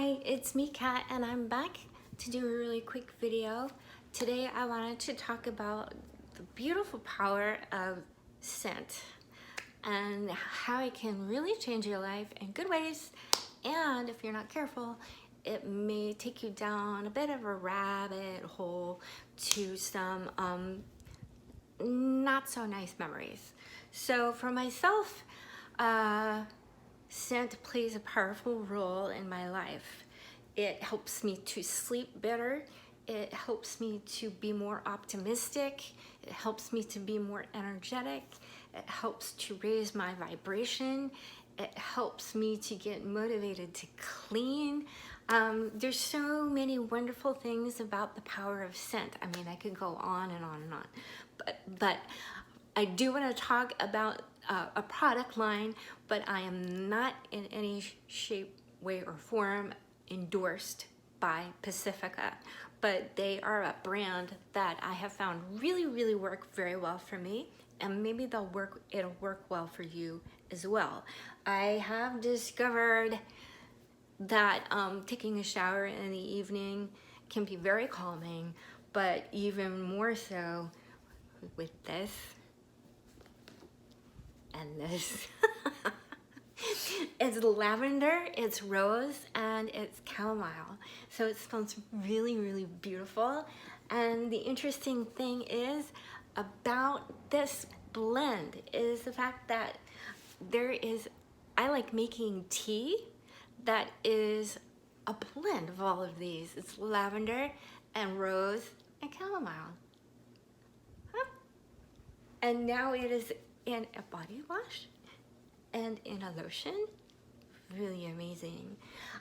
Hi, it's me, Kat, and I'm back to do a really quick video. Today I wanted to talk about the beautiful power of scent and how it can really change your life in good ways, and if you're not careful, it may take you down a bit of a rabbit hole to some not so nice memories. So for myself, scent plays a powerful role in my life. It helps me to sleep better. It helps me to be more optimistic. It helps me to be more energetic. It helps to raise my vibration. It helps me to get motivated to clean. There's so many wonderful things about the power of scent. I mean, I could go on and on and on, but I do want to talk about a product line, but I am not in any shape, way, or form endorsed by Pacifica. But they are a brand that I have found really work very well for me, and maybe it'll work well for you as well. I have discovered that taking a shower in the evening can be very calming, but even more so with this and this. It's lavender, it's rose, and it's chamomile. So it smells really beautiful. And the interesting thing is about this blend is the fact that I like making tea that is a blend of all of these. It's lavender and rose and chamomile. And now it is in a body wash and in a lotion. Really amazing.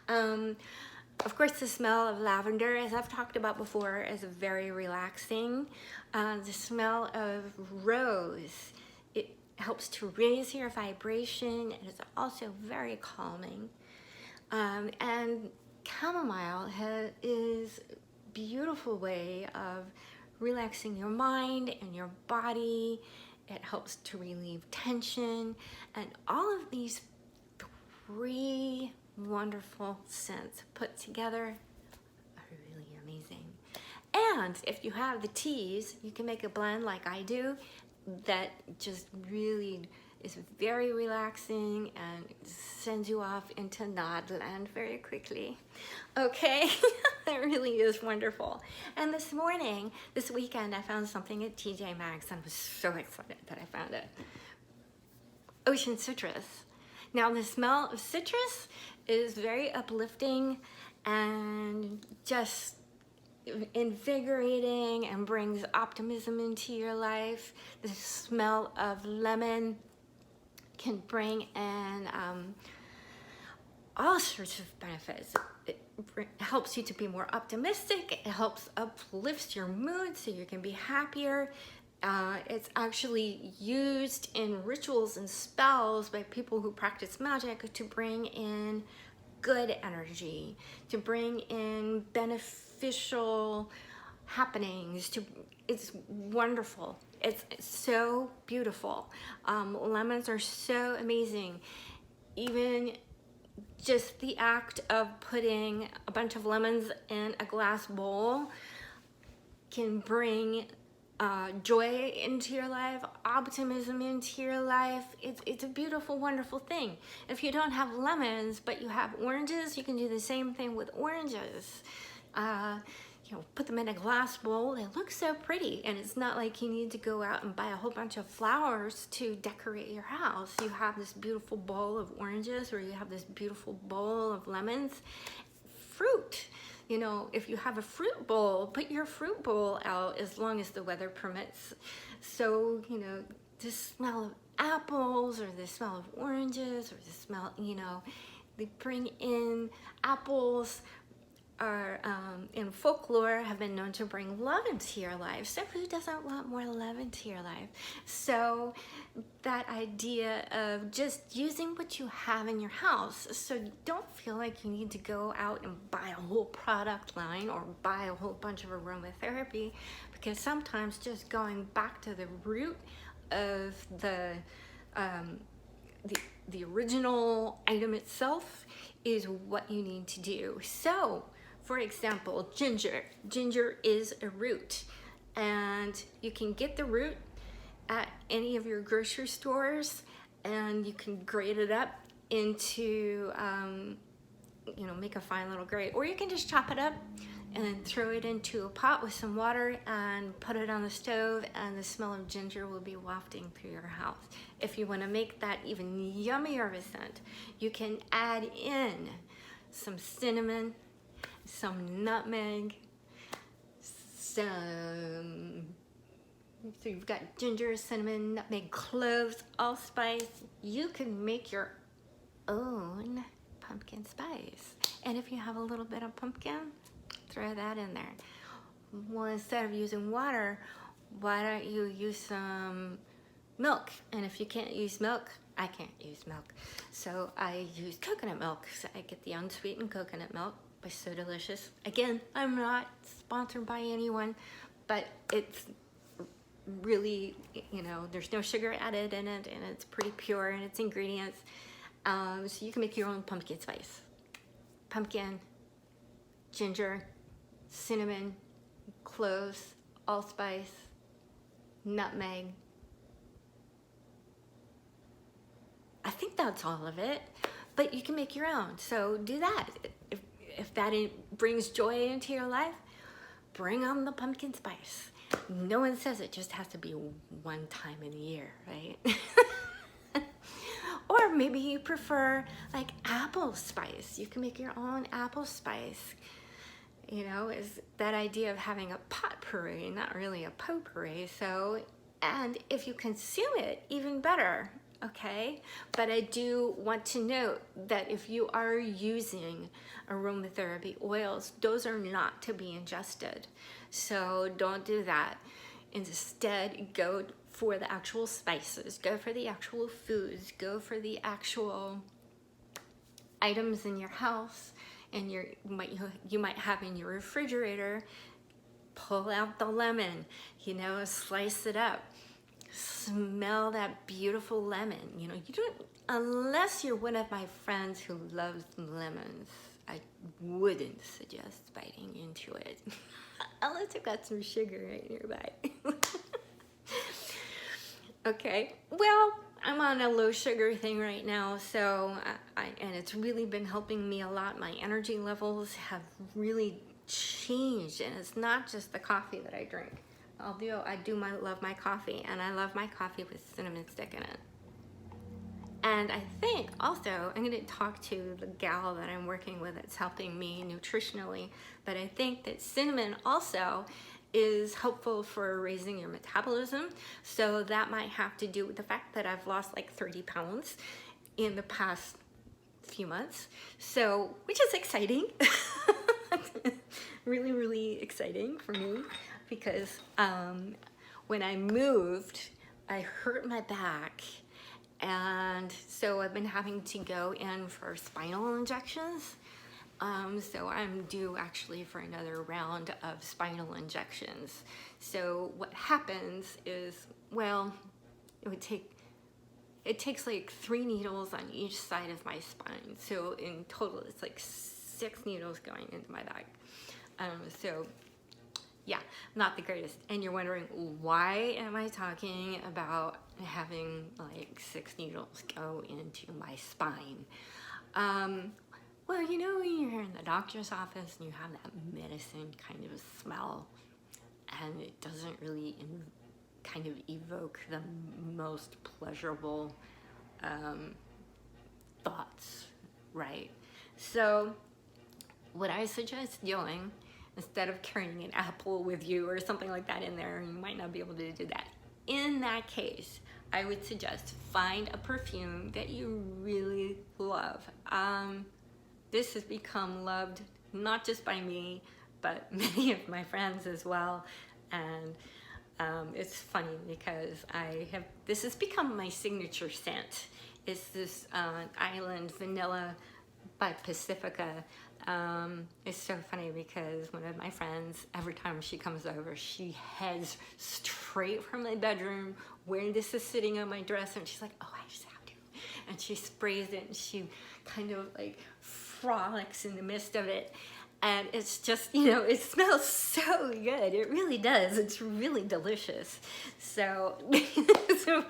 Of course, the smell of lavender, as I've talked about before, is very relaxing. The smell of rose, it helps to raise your vibration, and it's also very calming. And chamomile is a beautiful way of relaxing your mind and your body. It helps to relieve tension, and all of these three wonderful scents put together are really amazing. And if you have the teas, you can make a blend like I do that just really is very relaxing and sends you off into nod land very quickly. Okay, that really is wonderful. And this weekend, I found something at TJ Maxx, and I was so excited that I found it. Ocean citrus. Now, the smell of citrus is very uplifting and just invigorating and brings optimism into your life. The smell of lemon can bring in all sorts of benefits. It helps you to be more optimistic. It helps uplift your mood so you can be happier. It's actually used in rituals and spells by people who practice magic to bring in good energy, to bring in beneficial happenings. It's wonderful. It's so beautiful. Lemons are so amazing. Even just the act of putting a bunch of lemons in a glass bowl can bring joy into your life, optimism into your life. It's a beautiful, wonderful thing. If you don't have lemons, but you have oranges, you can do the same thing with oranges. Put them in a glass bowl. They look so pretty, and it's not like you need to go out and buy a whole bunch of flowers to decorate your house. You have this beautiful bowl of oranges, or you have this beautiful bowl of lemons. Fruit. If you have a fruit bowl, put your fruit bowl out as long as the weather permits. So, the smell of apples, or the smell of oranges, or the smell, they bring in apples, are in folklore have been known to bring love into your life. So who doesn't want more love into your life? So that idea of just using what you have in your house, so you don't feel like you need to go out and buy a whole product line or buy a whole bunch of aromatherapy, because sometimes just going back to the root of the the original item itself is what you need to do. So, for example, ginger. Ginger is a root, and you can get the root at any of your grocery stores, and you can grate it up into, you know, make a fine little grate, or you can just chop it up and then throw it into a pot with some water and put it on the stove, and the smell of ginger will be wafting through your house. If you want to make that even yummier of a scent, you can add in some cinnamon, some nutmeg, so you've got ginger, cinnamon, nutmeg, cloves, allspice. You can make your own pumpkin spice. And if you have a little bit of pumpkin, throw that in there. Well, instead of using water, why don't you use some milk? And if you can't use milk, I can't use milk, so I use coconut milk. So I get the unsweetened coconut milk. It's so delicious. Again, I'm not sponsored by anyone, but it's really, you know, there's no sugar added in it, and it's pretty pure in its ingredients. So you can make your own pumpkin spice. Pumpkin, ginger, cinnamon, cloves, allspice, nutmeg. I think that's all of it, but you can make your own. So do that. If that brings joy into your life, bring on the pumpkin spice. No one says it just has to be one time in a year, right? Or maybe you prefer like apple spice. You can make your own apple spice. You know, is that idea of having a potpourri, not really a potpourri. So, and if you consume it, even better, okay? But I do want to note that if you are using aromatherapy oils, those are not to be ingested. So don't do that. Instead, go for the actual spices, go for the actual foods, go for the actual items in your house and you might have in your refrigerator. Pull out the lemon, you know, slice it up. Smell that beautiful lemon. You know, you don't, unless you're one of my friends who loves lemons, I wouldn't suggest biting into it. Unless you've got some sugar right nearby. Okay, well, I'm on a low sugar thing right now, so and it's really been helping me a lot. My energy levels have really changed, and it's not just the coffee that I drink. Although I do love my coffee, and I love my coffee with cinnamon stick in it. And I think also, I'm gonna talk to the gal that I'm working with that's helping me nutritionally, but I think that cinnamon also is helpful for raising your metabolism. So that might have to do with the fact that I've lost like 30 pounds in the past few months. So, which is exciting. Really, really exciting for me, because when I moved, I hurt my back, and so I've been having to go in for spinal injections. So I'm due actually for another round of spinal injections. So what happens is, well, it takes like 3 needles on each side of my spine. So in total, it's like 6 needles going into my back. So yeah, not the greatest. And you're wondering, why am I talking about having like 6 needles go into my spine? Well, you know, when you're in the doctor's office and you have that medicine kind of smell, and it doesn't really kind of evoke the most pleasurable thoughts, right? So what I suggest doing, instead of carrying an apple with you or something like that in there, you might not be able to do that. In that case, I would suggest find a perfume that you really love. This has become loved not just by me, but many of my friends as well. And it's funny because this has become my signature scent. It's this Island Vanilla by Pacifica. It's so funny because one of my friends, every time she comes over, she heads straight from my bedroom where this is sitting on my dresser, and she's like, oh, I just have to. and she sprays it, and she kind of like frolics in the midst of it. And it's just, you know, it smells so good. It really does. It's really delicious. So, so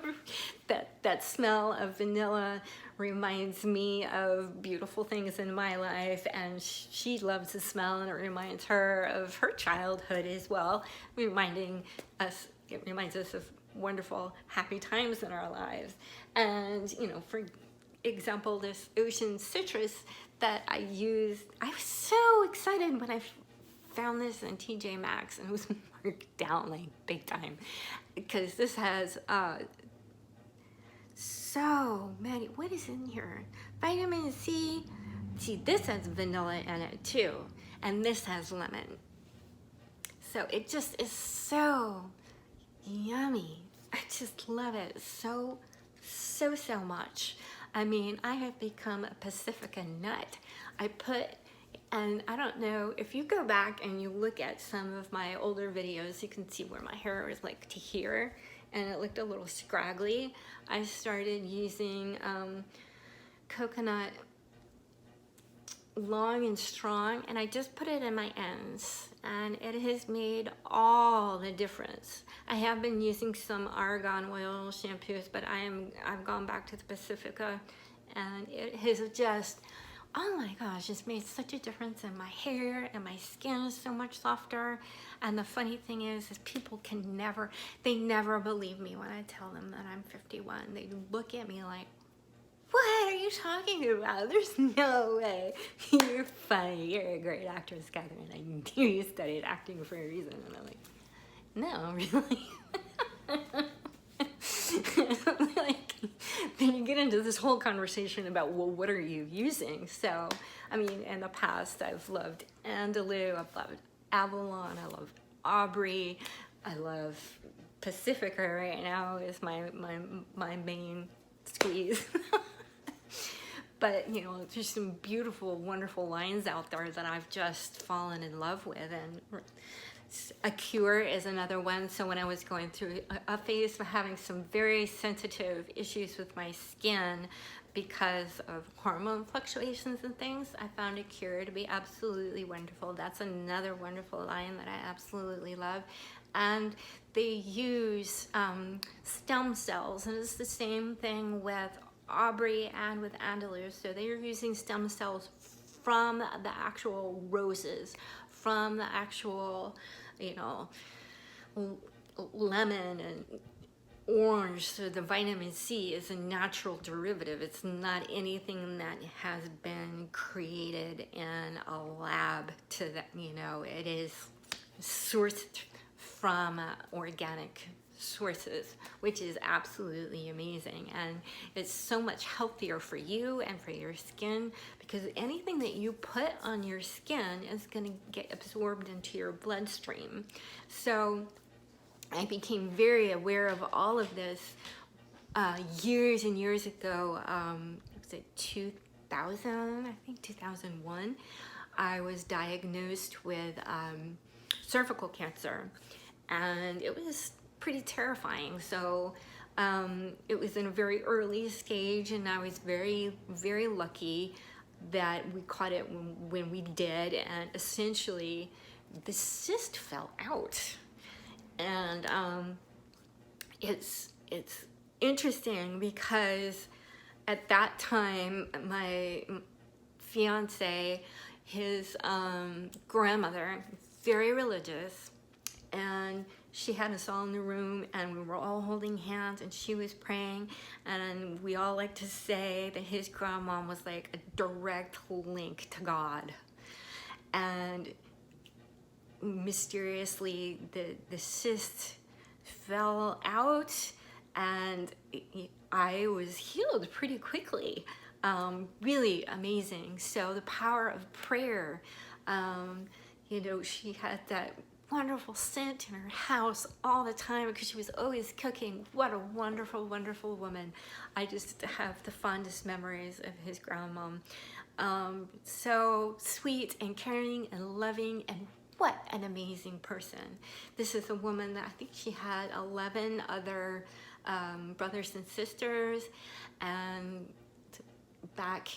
that smell of vanilla reminds me of beautiful things in my life, and she loves the smell, and it reminds her of her childhood as well, it reminds us of wonderful, happy times in our lives. And, you know, for example, this ocean citrus that I used, I was so excited when I found this in TJ Maxx, and it was marked down like big time, because this has so many, what is in here? Vitamin C. See, this has vanilla in it too, and this has lemon. So it just is so yummy. I just love it so much. I mean, I have become a Pacifica nut. And I don't know, if you go back and you look at some of my older videos, you can see where my hair was like to here, and it looked a little scraggly. I started using coconut long and strong, and I just put it in my ends, and it has made all the difference. I have been using some argan oil shampoos, but I've gone back to the Pacifica, and it has just, oh my gosh, it's made such a difference in my hair, and my skin is so much softer. And the funny thing is people they never believe me when I tell them that I'm 51. They look at me like, what are you talking about? There's no way. You're funny. You're a great actress, Catherine. I knew you studied acting for a reason. And I'm like, no, really? Like, then you get into this whole conversation about, well, what are you using? So, I mean, in the past, I've loved Andalou, I've loved Avalon, I love Aubrey, I love Pacifica right now is my main squeeze. But, you know, there's some beautiful, wonderful lines out there that I've just fallen in love with. And Acure is another one. So when I was going through a phase of having some very sensitive issues with my skin because of hormone fluctuations and things, I found Acure to be absolutely wonderful. That's another wonderful line that I absolutely love. And they use stem cells, and it's the same thing with Aubrey and with Andalou. So they are using stem cells from the actual roses, from the actual, you know, lemon and orange. So the vitamin C is a natural derivative. It's not anything that has been created in a lab to that, you know, it is sourced from organic sources, which is absolutely amazing. And it's so much healthier for you and for your skin, because anything that you put on your skin is going to get absorbed into your bloodstream. So I became very aware of all of this years and years ago. Was it 2000? I think 2001. I was diagnosed with cervical cancer, and it was pretty terrifying. So it was in a very early stage, and I was very, very lucky that we caught it when we did, and essentially the cyst fell out. And it's interesting because at that time my fiance, his grandmother, very religious, and she had us all in the room, and we were all holding hands, and she was praying, and we all like to say that his grandmom was like a direct link to God. And mysteriously the cyst fell out, and I was healed pretty quickly. Really amazing. So the power of prayer, you know, she had that wonderful scent in her house all the time because she was always cooking. What a wonderful, wonderful woman. I just have the fondest memories of his grandmom. So sweet and caring and loving, and what an amazing person. This is a woman that I think she had 11 other brothers and sisters, and back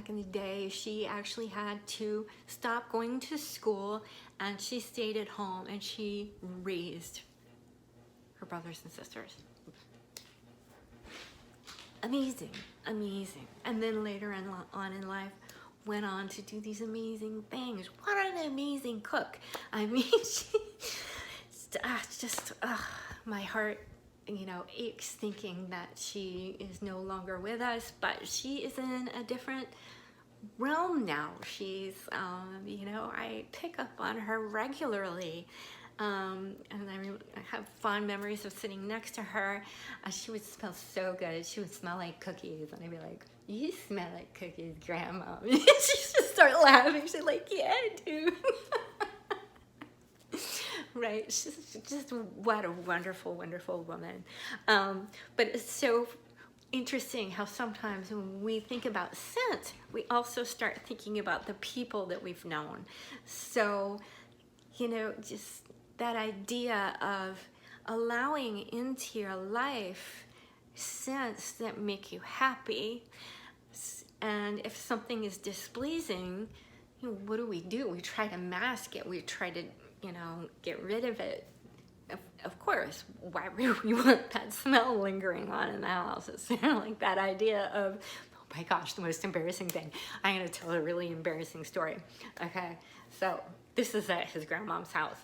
in the day, she actually had to stop going to school, and she stayed at home and she raised her brothers and sisters. Amazing, amazing. And then later on in life, went on to do these amazing things. What an amazing cook. I mean, my heart, you know, aches thinking that she is no longer with us, but she is in a different realm now. She's, you know, I pick up on her regularly. And I have fond memories of sitting next to her. She would smell so good. She would smell like cookies, and I'd be like, "You smell like cookies, Grandma." And she'd just start laughing. She's like, "Yeah, I do." Right? She's just what a wonderful, wonderful woman. But it's so interesting how sometimes when we think about scent, we also start thinking about the people that we've known. So, you know, just that idea of allowing into your life scents that make you happy. And if something is displeasing, you know, what do? We try to mask it. We try to, you know, get rid of it. Of course, why would we want that smell lingering on in the house? It's sort of like that idea of, oh my gosh, the most embarrassing thing. I'm going to tell a really embarrassing story. Okay, so this is at his grandmom's house.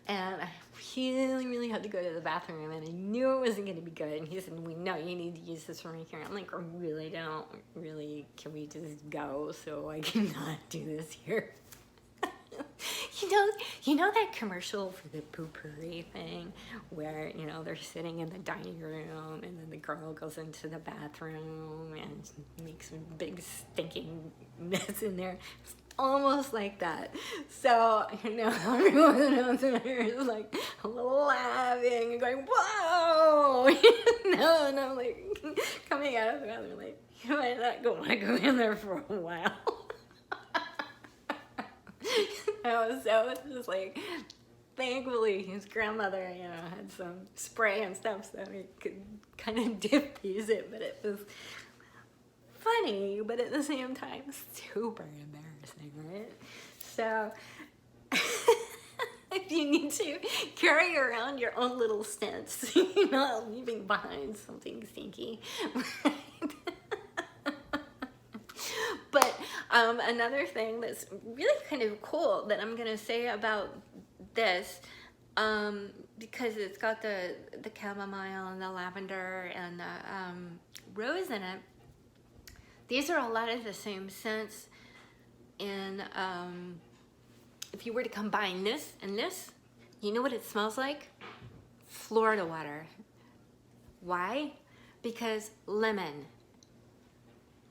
And I really, really had to go to the bathroom, and I knew it wasn't going to be good. And he said, "We know you need to use this room here." I'm like, "I really don't. Really, can we just go so I cannot do this here?" You know that commercial for the poo-pourri thing where, you know, they're sitting in the dining room and then the girl goes into the bathroom and makes a big stinking mess in there? It's almost like that. So, you know, everyone else in there is like laughing and going, "Whoa!" No, and I'm like coming out of the bathroom like, you might not want to go in there for a while. I was so just like, thankfully his grandmother, you know, had some spray and stuff so he could kind of diffuse it, but it was funny, but at the same time super embarrassing, right? So if you need to carry around your own little scents, you're not leaving behind something stinky, right? But another thing that's really kind of cool that I'm gonna say about this, because it's got the chamomile and the lavender and the rose in it. These are a lot of the same scents in, if you were to combine this and this, you know what it smells like? Florida water. Why? Because lemon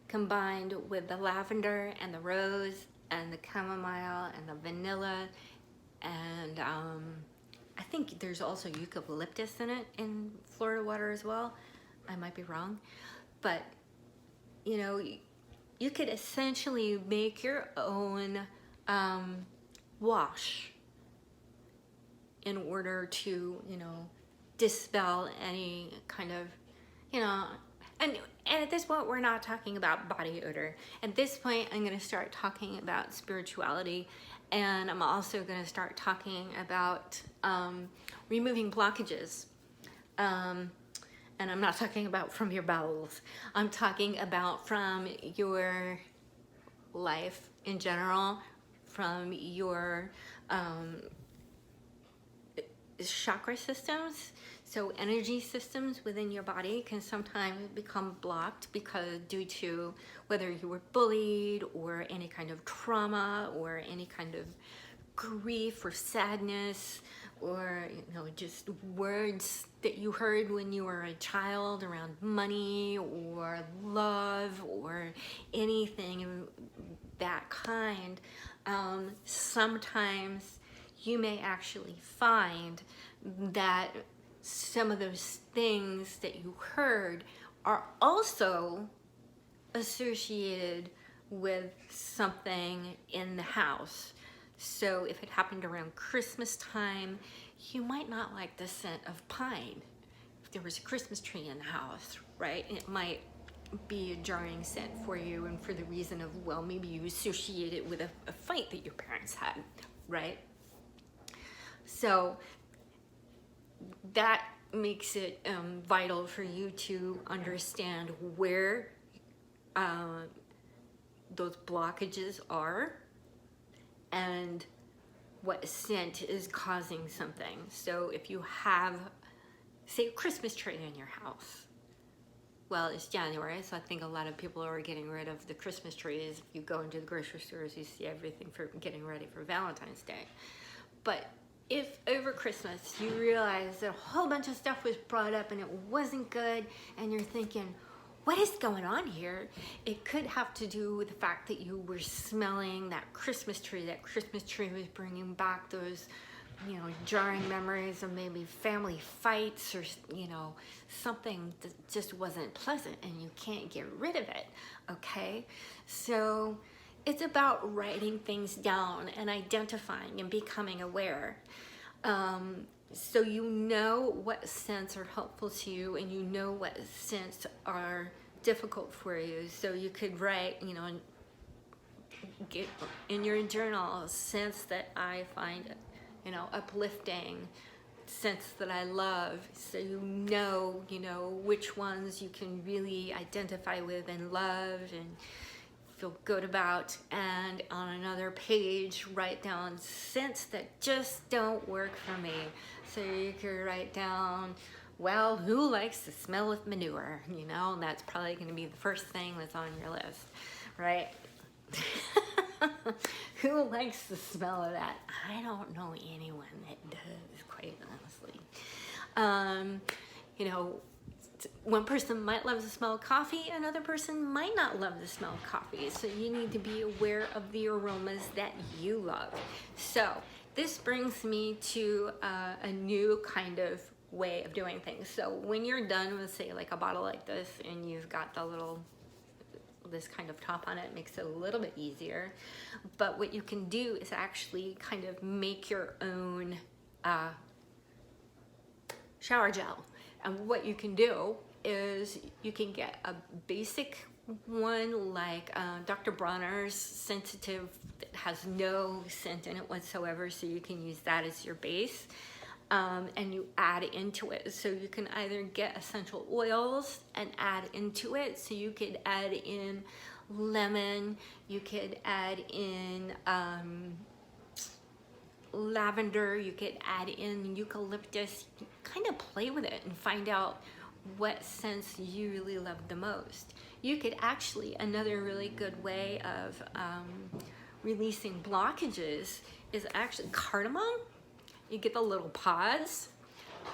combined with the lavender and the rose and the chamomile and the vanilla, and I think there's also eucalyptus in it in Florida water as well. I might be wrong, but you know, you could essentially make your own wash in order to, you know, dispel any kind of, you know, and at this point we're not talking about body odor. At this point I'm going to start talking about spirituality, and I'm also going to start talking about removing blockages. And I'm not talking about from your bowels. I'm talking about from your life in general, from your chakra systems. So energy systems within your body can sometimes become blocked because due to whether you were bullied or any kind of trauma or any kind of grief or sadness, or, you know, just words that you heard when you were a child around money or love or anything of that kind. Sometimes you may actually find that some of those things that you heard are also associated with something in the house. So if it happened around Christmas time, you might not like the scent of pine. If there was a Christmas tree in the house, right? It might be a jarring scent for you, and for the reason of, well, maybe you associate it with a fight that your parents had, right? So that makes it vital for you to understand where those blockages are and what scent is causing something. So if you have, say, a Christmas tree in your house, well, it's January, so I think a lot of people are getting rid of the Christmas trees. If you go into the grocery stores, you see everything for getting ready for Valentine's Day. But if over Christmas you realize that a whole bunch of stuff was brought up and it wasn't good, and you're thinking, what is going on here? It could have to do with the fact that you were smelling that Christmas tree. That Christmas tree was bringing back those, you know, jarring memories of maybe family fights, or, you know, something that just wasn't pleasant and you can't get rid of it, okay? So it's about writing things down and identifying and becoming aware. So you know what scents are helpful to you, and you know what scents are difficult for you. So you could write, you know, get in your journal scents that I find, you know, uplifting, scents that I love. So you know, which ones you can really identify with and love and feel good about. And on another page, write down scents that just don't work for me. So you could write down, well, who likes the smell of manure? You know, and that's probably going to be the first thing that's on your list, right? Who likes the smell of that? I don't know anyone that does, quite honestly. You know, one person might love the smell of coffee, another person might not love the smell of coffee. So you need to be aware of the aromas that you love. So this brings me to a new kind of way of doing things. So when you're done with, say, like a bottle like this, and you've got the little, this kind of top on it, makes it a little bit easier. But what you can do is actually kind of make your own shower gel. And what you can do is you can get a basic one like Dr. Bronner's Sensitive, that has no scent in it whatsoever, so you can use that as your base. And you add into it. So you can either get essential oils and add into it. So you could add in lemon, you could add in lavender, you could add in eucalyptus. You kind of play with it and find out what scents you really love the most. You could actually, another really good way of releasing blockages is actually cardamom. You get the little pods.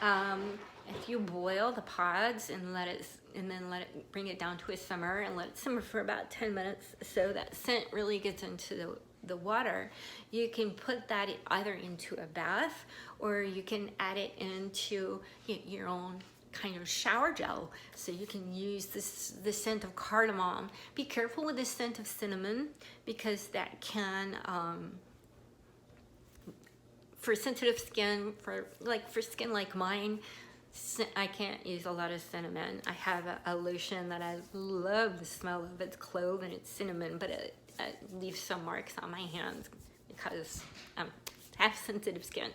If you boil the pods and then bring it down to a simmer and let it simmer for about 10 minutes, so that scent really gets into the water, you can put that either into a bath, or you can add it into your own kind of shower gel. So you can use the scent of cardamom. Be careful with the scent of cinnamon, because that can for sensitive skin, for skin like mine, I can't use a lot of cinnamon. I have a lotion that I love the smell of. It's clove and it's cinnamon, but it leaves some marks on my hands because I have sensitive skin.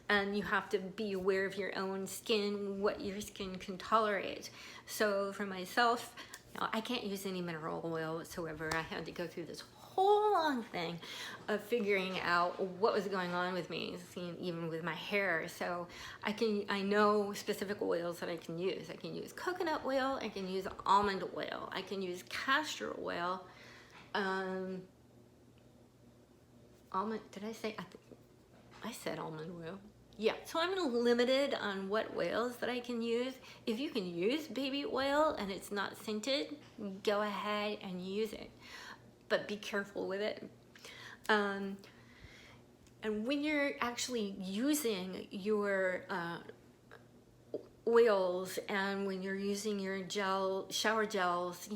And you have to be aware of your own skin, what your skin can tolerate. So for myself, I can't use any mineral oil whatsoever. I had to go through this whole long thing of figuring out what was going on with me, even with my hair. So I know specific oils that I can use. I can use coconut oil, I can use almond oil, I can use castor oil. Almond, did I say? I said almond oil. Yeah, so I'm limited on what oils that I can use. If you can use baby oil and it's not scented, go ahead and use it. But be careful with it. And when you're actually using your oils, and when you're using your shower gels,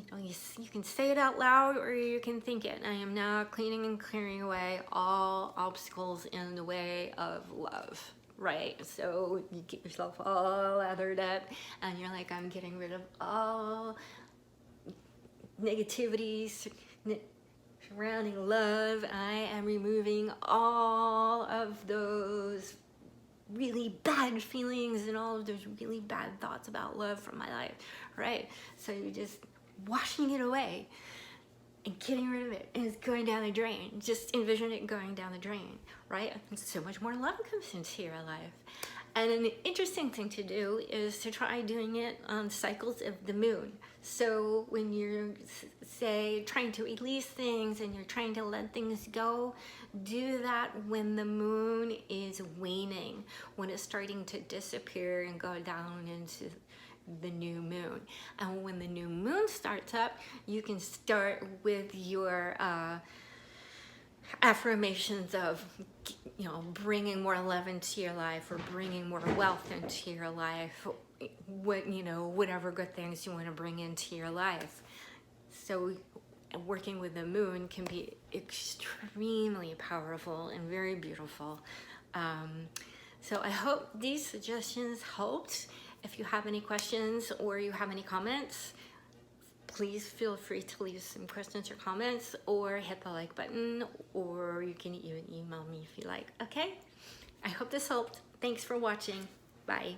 you can say it out loud or you can think it. I am now cleaning and clearing away all obstacles in the way of love. Right, so you get yourself all lathered up and you're like, I'm getting rid of all negativity surrounding love. I am removing all of those really bad feelings and all of those really bad thoughts about love from my life, right? So you're just washing it away and getting rid of it, and it's going down the drain. Just envision it going down the drain, right? And so much more love comes into your life. And an interesting thing to do is to try doing it on cycles of the moon. So when you're, say, trying to release things and you're trying to let things go, do that when the moon is waning, when it's starting to disappear and go down into the new moon. And when the new moon starts up, you can start with your affirmations of, you know, bringing more love into your life, or bringing more wealth into your life, what, you know, whatever good things you want to bring into your life. So working with the moon can be extremely powerful and very beautiful. So I hope these suggestions helped. If you have any questions or you have any comments, please feel free to leave some questions or comments, or hit the like button, or you can even email me if you like. Okay? I hope this helped. Thanks for watching. Bye.